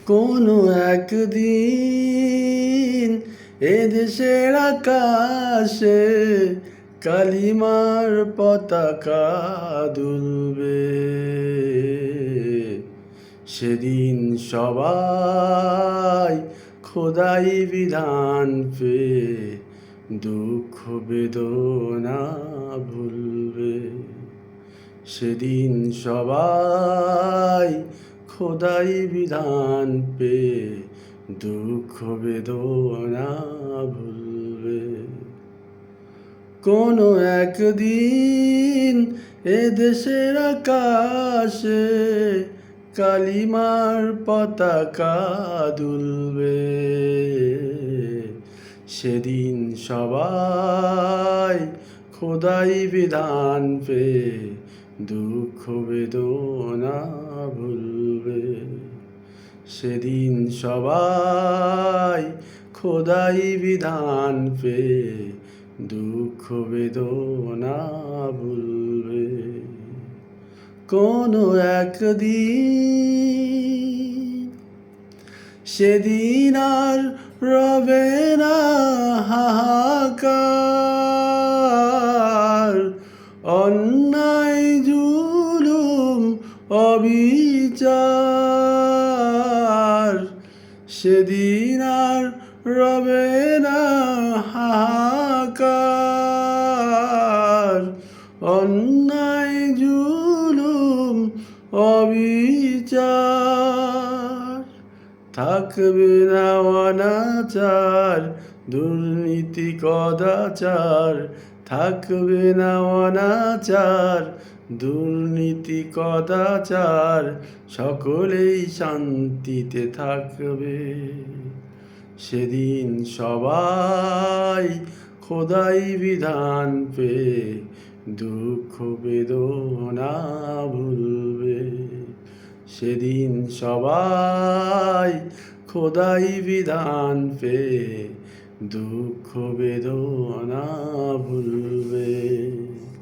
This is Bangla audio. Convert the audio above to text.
কোনো একদিন এদেশের আকাশে কালিমার পতাকা দুলবে। সেদিন সবাই খোদাই বিধান পেয়ে দুঃখ বেদনা ভুলবে। সেদিন সবাই খোদাই বিধান পেয়ে দুঃখ বেদনা ভুলবে। কোনো একদিন এদেশের আকাশে কালিমার পতাকা দুলবে। সেদিন সবাই খোদাই বিধান পেয়ে দুঃখ বেদনা ভুলবে। সেদিন সবাই খোদাই বিধান পেয়ে দুঃখ বেদনা ভুলবে। কোনো একদিন সেদিন আর রবে না হাহাকার, অন্যায় জুলুম অবিচার। সেদিন আর রবে না হাহাকার, অন্যায় জুলুম অবিচার। থাকবে না অনাচার দুর্নীতি কদাচার, থাকবে না অনাচার দুর্নীতি কদাচার। সকলেই শান্তিতে থাকবে। সেদিন সবাই খোদাই বিধান পেয়ে দুঃখ বেদনা ভুলবে। সেদিন সবাই খোদাই বিধান পেয়ে দুঃখ বেদনা ভুলবে।